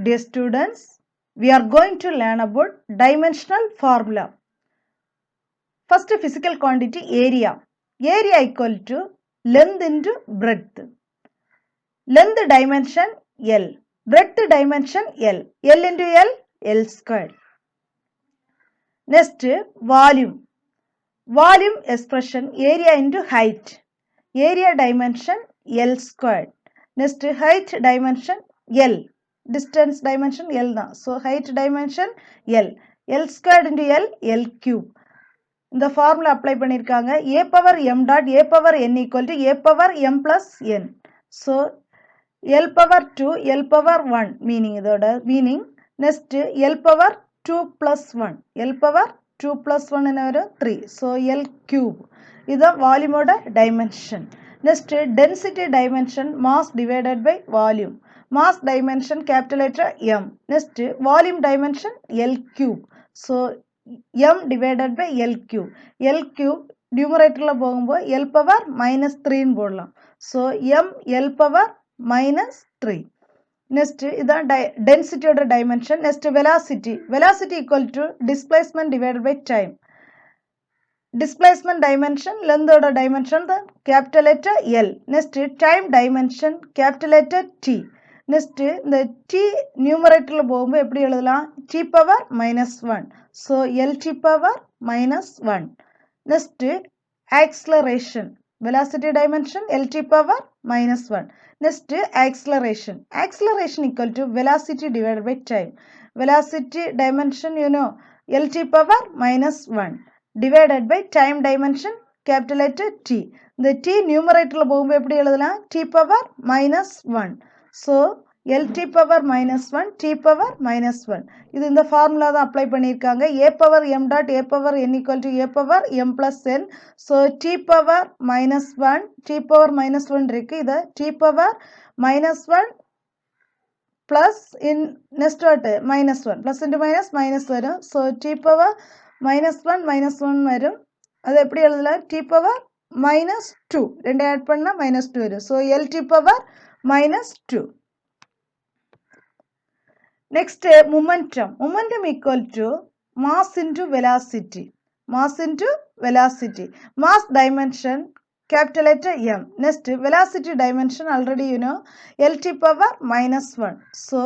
Dear students, we are going to learn about dimensional formula. First, physical quantity area. Area equal to length into breadth. Length dimension L. Breadth dimension L. L into L, L squared. Next, volume. Volume expression area into height. Area dimension L squared. Next, height dimension L. Distance dimension L தான். So, height dimension L. L squared into L, L cube. இந்த formula apply பண்ணியிருக்காங்க. a power m dot a power n equal to a power m plus n. So, L power 2, L power 1 meaning இதோட meaning. Next, L power 2 plus 1. L power 2 plus 1 என்ன வரும் 3. So, L cube. இதுதான் வால்யூமோட dimension. Next, density dimension mass divided by volume. Mass dimension capital letter M. Next, volume dimension L cube. So, M divided by L cube. L cube numeratorல போகும்போது L power minus 3 போடலாம். So, M L power minus 3. Next, இதான் densityயோட dimension. Next, velocity. Velocity equal to displacement divided by time. Displacement dimension, length oda dimension the capital letter L. Next, time dimension capital letter T. Next, the T numerator la போகும்போது எப்படி எழுதலாம் T power minus 1. So, LT power minus 1. Next, acceleration. Velocity dimension LT power minus 1. Next, acceleration. Acceleration equal to velocity divided by time. Velocity dimension you know LT power minus 1. Divided by time dimension capital letter T. The T numerator la போகும்போது எப்படி எழுதலாம் T power minus 1. So, LT power minus 1, T power minus 1. இது இந்த formula தான் apply பண்ணியிருக்காங்க. A power m dot A power n equal to A power m plus n. So, T power minus 1, T power minus 1 இருக்கு. இது T power minus 1 plus in next what minus 1. Plus into minus minus வரும். So, T power minus 1 வரும். அது எப்படி எழுதலாம் T power minus 2. ரெண்டு add பண்ணா minus 2 வரும். So, LT power minus 2. Next, momentum. Momentum equal to mass into velocity. Mass into velocity. Mass dimension capital letter M. Next, velocity dimension already you know LT power minus 1. So,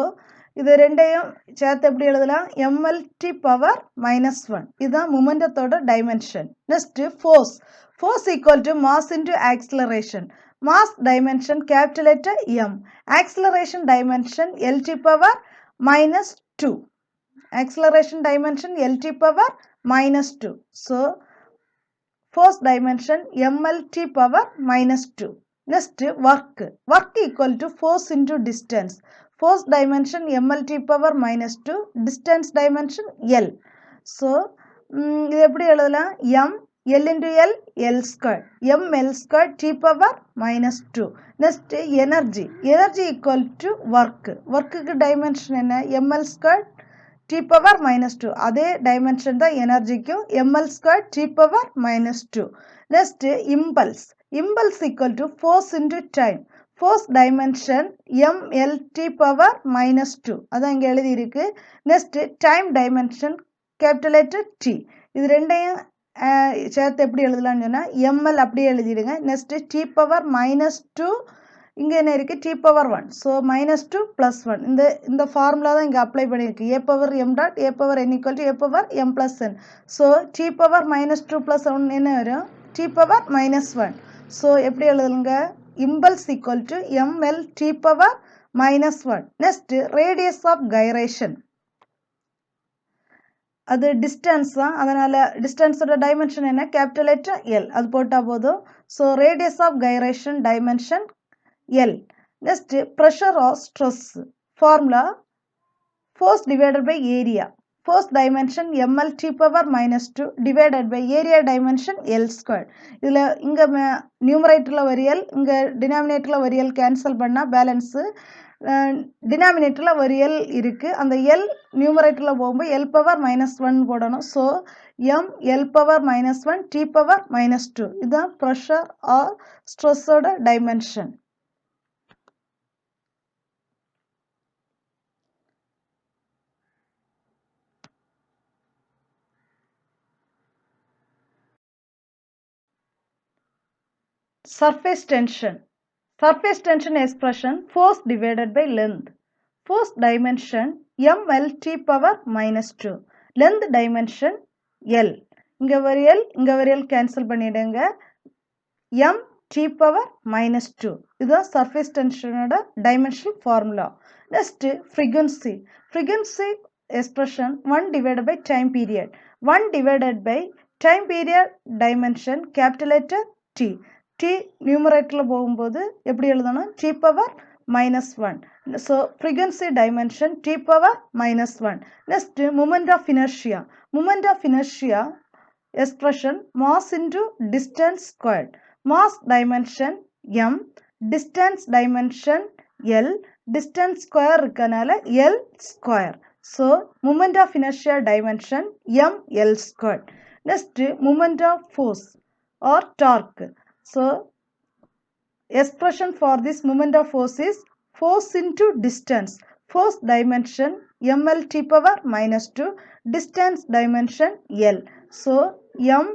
இது ரெண்டையும் சேர்த்து எப்படி எழுதலாம் MLT power minus 1. இதுதான் momentumத்தோட dimension. Next, force. Force equal to mass into acceleration. Mass dimension capital letter M. Acceleration dimension LT power minus 2. Acceleration dimension LT power minus 2. So, force dimension MLT power minus 2. Next, work. Work equal to force into distance. Force dimension MLT power minus 2. Distance dimension L. So, இது எப்படி எழுதலாம் M L into L, L squared. M L squared T power minus 2. Next, energy. Energy equal to work. Work dimension என்ன ML squared T power minus 2. அதே dimension தான் எனர்ஜிக்கும் ML squared T power minus 2. Next, impulse. Impulse equal to force into time. Force dimension MLT power minus 2. அதான் இங்கே எழுதி இருக்கு. Next, time dimension capital letter T. இது ரெண்டையும் சேர்த்து எப்படி எழுதலாம்னு சொன்னால் ML அப்படியே எழுதிடுங்க. நெக்ஸ்ட் T பவர் மைனஸ் 2 இங்கே என்ன இருக்குது T power 1. So minus 2 plus 1 இந்த ஃபார்முலா தான் இங்கே அப்ளை பண்ணியிருக்கு. A power m dot A power n equal to A power m plus n. So T power minus 2 plus 1 என்ன வரும் T பவர் மைனஸ் 1. ஸோ எப்படி எழுதுங்க impulse equal to ML T power minus 1. Next radius of gyration. அது distance தான், அதனால் டிஸ்டன்ஸோட dimension என்ன capital letter L, அது போட்டால் போதும். So radius of gyration dimension L. Next pressure or stress formula force divided by area. Force dimension ML T power minus 2 divided by area dimension L square. இதில் இங்கே நியூமரேட்டரில் வரியல், இங்கே டினாமினேட்டரில் வரியல் cancel பண்ணால் balance டினாமினேட்டரில் ஒரு எல் இருக்குது. அந்த எல் நியூமரேட்டரில் போகும்போது எல் பவர் மைனஸ் 1 போடணும். So M L power minus 1 T power minus 2. இதுதான் ப்ரெஷர் ஆர் ஸ்ட்ரெஸ்ஸோட dimension. surface tension. Surface tension expression force divided by length. Force dimension mlt power minus 2. Length dimension L. இங்க ஒரு L, இங்க ஒரு L cancel பண்ணிடுங்க. m t power minus 2. இதுதான் surface tension ஓட dimensional formula. Next, frequency. Frequency expression 1 divided by time period. 1 divided by time period dimension capital letter T. T numeratorல போகும்போது எப்படி எழுதணும்? T power minus 1. So, frequency dimension T power minus 1. Next, moment of inertia. Moment of inertia expression mass into distance squared. Mass dimension m, distance dimension L, distance square இருக்கனால L square. So, moment of inertia dimension m L squared. Next, moment of force or torque. So, expression for this moment of force is force into distance. Force dimension ml t power minus 2, distance dimension L. So, m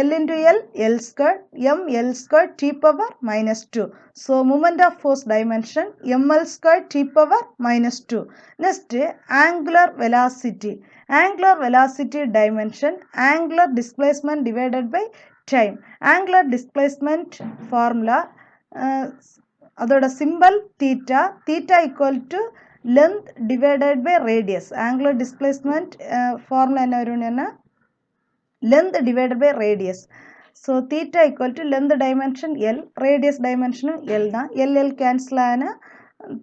L into L, L squared, m L squared t power minus 2. So, moment of force dimension ml squared t power minus 2. Next, angular velocity. Angular velocity dimension angular displacement divided by time. Angular displacement formula அதோட symbol theta. Theta equal to length divided by radius. Angular displacement formula என்ன வரும்னா length divided by radius. So, theta equal to length dimension L, radius dimension L தான். L cancel ஆன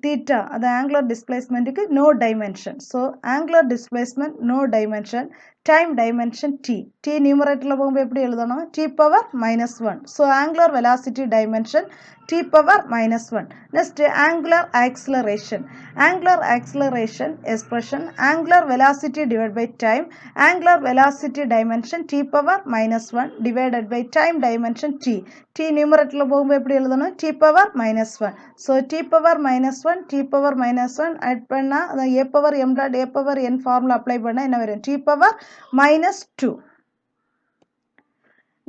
theta, அது angular displacement no dimension. So, angular displacement no dimension, time dimension T. T numeratorல போகும்போது எப்படி எழுதணும்? T power minus 1. So, angular velocity dimension T power minus 1. Next, angular acceleration. Angular acceleration expression angular velocity divided by time. Angular velocity dimension T power minus 1 divided by time dimension T. T numeratorல போகும்போது எப்படி எழுதணும்? T power minus 1. So, T power minus 1, T power minus 1 add பண்ணா A power m dot A power n formula apply பண்ணா என்ன வரும்? T power minus 2.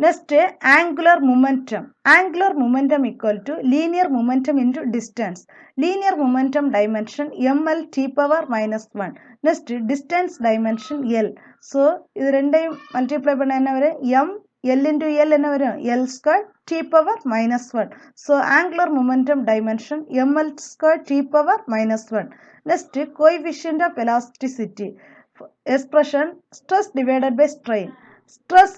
Next, angular momentum. Angular momentum equal to linear momentum into distance. Linear momentum dimension ml t power minus 1. Next, distance dimension L. So, இது ரெண்டையும் multiply பண்ணா என்ன வரும்? m L into L என்ன வரும்? L square t power minus 1. So, angular momentum dimension ml square t power minus 1. Next, coefficient of elasticity. Expression stress divided by strain. Stress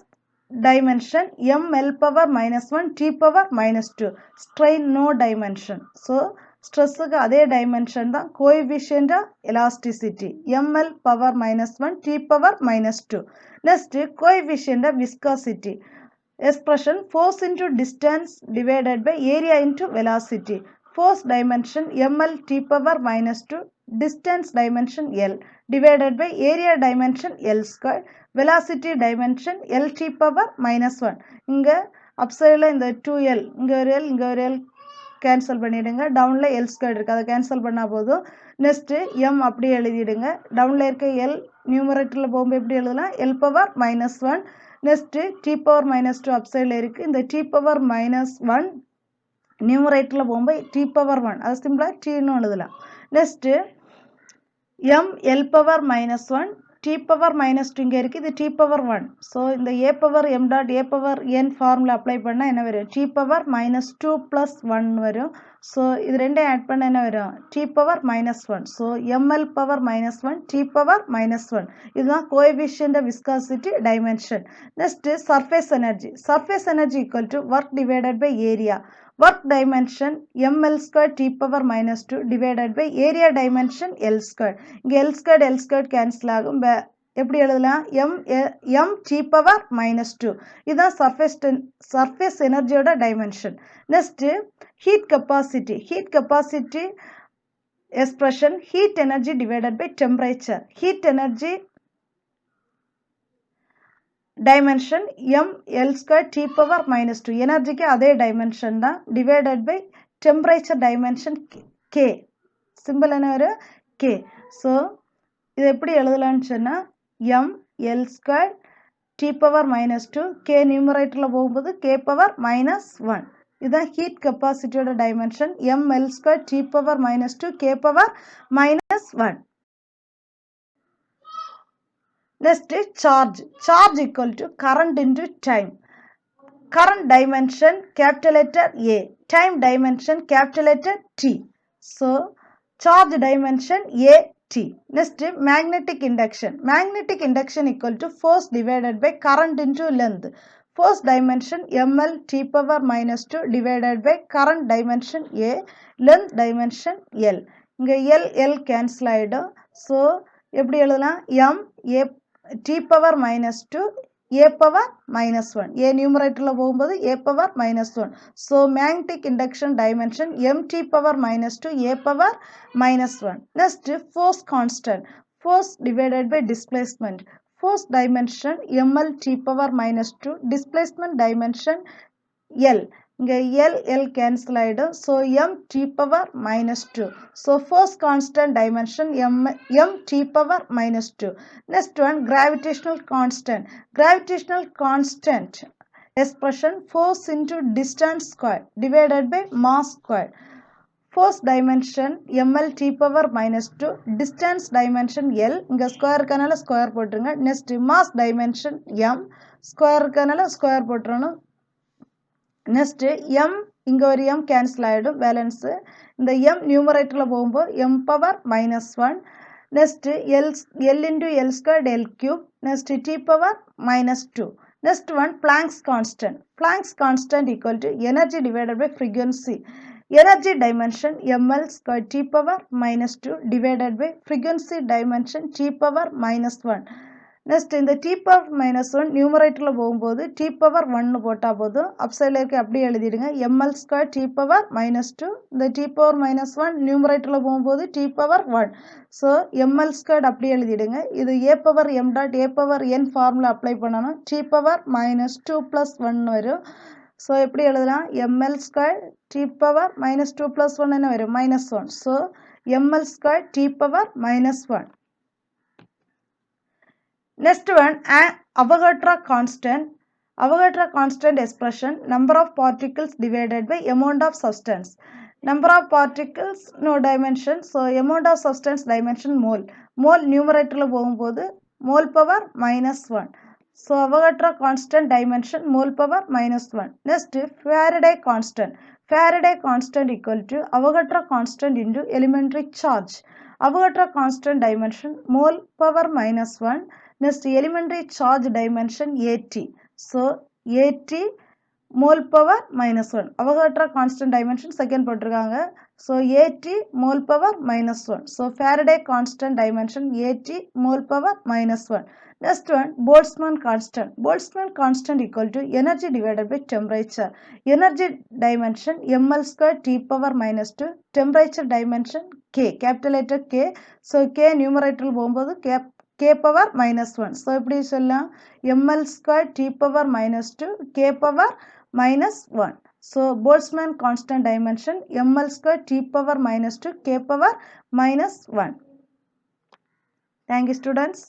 dimension ml power minus 1 t power minus 2. Strain no dimension. So, stress க்கு அதே dimension தான் coefficient of elasticity ml power minus 1 t power minus 2. Next, coefficient of viscosity. Expression force into distance divided by area into velocity. Force dimension ml t power minus 2, distance dimension L divided by area dimension L square, velocity dimension L t power minus 1. இங்க upsideல இந்த 2L, இங்க ஒரு L, இங்க ஒரு L cancel பண்ணிடுங்க. downல L square இருக்கு, அதை cancel பண்ணா போதும். next m அப்படியே எழுதிடுங்க. downல இருக்க L numeratorல போகும்போது எப்படி எழுதலாம்? L power minus 1. next t power minus 2 upsideல இருக்கு. இந்த t power minus 1 numeratorல போகும்போது t power 1, அது சிம்பிளா t ன்னு எழுதலாம். next m L power minus 1, t power minus 2 இங்க இருக்கு, இது t power 1. so, இந்த a power m dot a power n formula apply பண்ணா என்ன வரும்? t power minus 2 plus 1 வரும். so, இது ரெண்டையும் add பண்ணா என்ன வரும்? t power minus 1. so, ml power minus 1, t power minus 1. இதுதான் coefficient of viscosity dimension. next, surface energy. Surface energy equal to work divided by area. Work dimension ml square t power minus 2 divided by area dimension L square. இங்க L square cancel ஆகும். எப்படி எழுதலாம்? m t power minus 2. இதுதான் surface energy ஓட dimension. Next, heat capacity. Heat capacity expression heat energy divided by temperature. Heat energy dimension m L square t power minus 2. எனர்ஜிக்கு அதே dimension தான், divided by temperature dimension K. symbol என்ன வரும்? K. so, இது எப்படி எழுதலாம்னு சொன்னா m L square t power minus 2, K numeratorல போகும்போது K power minus 1. இதுதான் heat கெப்பாசிட்டியோட dimension ml square t power minus 2 k power minus 1. Next charge. Charge equal to current into time. Current dimension capital letter A, time dimension capital letter T. So, charge dimension AT. Next, magnetic induction. Magnetic induction equal to force divided by current into length. Force dimension ml t power minus 2 divided by current dimension A, length dimension L. இங்க L cancel ஆயிடும். So, எப்படி எழுதலாம்? m A t power minus 2 a power minus 1. A numerator போகும்போது a power minus 1. So, magnetic induction dimension mt power minus 2 a power minus 1. Next, force constant. Force divided by displacement. Force dimension ml t power minus 2. Displacement dimension L. இங்க L cancel ஆயிடும். So, m t power minus 2. So, force constant dimension m t power minus 2. Next one, gravitational constant. Gravitational constant expression force into distance square divided by mass square. Force dimension ml t power minus 2. Distance dimension L. இங்க square இருக்கனால square போட்டுருங்க. Next, mass dimension m. Square இருக்கனால square போட்டுறணும். Next m இங்க ஒரு m cancel ஆகிடும் balance. இந்த m நியூமரேட்டரில் போகும்போது m power minus 1. Next l into L squared L cube. Next t power minus 2. Next one Planck's constant. Planck's constant equal to energy divided by frequency. Energy dimension ml square t power minus 2 divided by frequency dimension t power minus 1. Next இந்த t power minus 1 நியூமரேட்டரில் போகும்போது t power 1 போட்டால் போதும். அப்சைடில் இருக்க அப்படியே எழுதிடுங்க. ml square t power minus 2. இந்த t power minus 1 நியூமரேட்டரில் போகும்போது t power 1. So ml square அப்படியே எழுதிடுங்க. இது a power m dot a power n formula apply பண்ணணும். t பவர் மைனஸ் 2 ப்ளஸ் 1 வரும். ஸோ எப்படி எழுதலாம்? ml square t power minus 2 plus 1 என்ன வரும்? Minus 1. So ml square t power minus 1. Next one, Avogadro constant. Avogadro constant expression, number of particles divided by amount of substance. Number of particles, no dimension. So, amount of substance dimension mole. Mole numerator போகும்போது mole power minus 1. So, Avogadro constant dimension mole power minus 1. Next, Faraday constant. Faraday constant equal to Avogadro constant into elementary charge. Avogadro constant dimension mole power minus 1. Next, elementary charge dimension AT. So, AT mole power minus 1. Avogadro constant dimension second போட்டிருக்காங்க. So, AT mole power minus 1. So, Faraday constant dimension AT mole power minus 1. Next one, Boltzmann constant. Boltzmann constant equal to energy divided by temperature. Energy dimension ml square t power minus 2. Temperature dimension K. Capital letter K. So, K numerator போகும்போது k power minus 1. So, எப்படி சொல்லலாம்? ml square t power minus 2 k power minus 1. So, Boltzmann constant dimension ml square t power minus 2 k power minus 1. Thank you, students.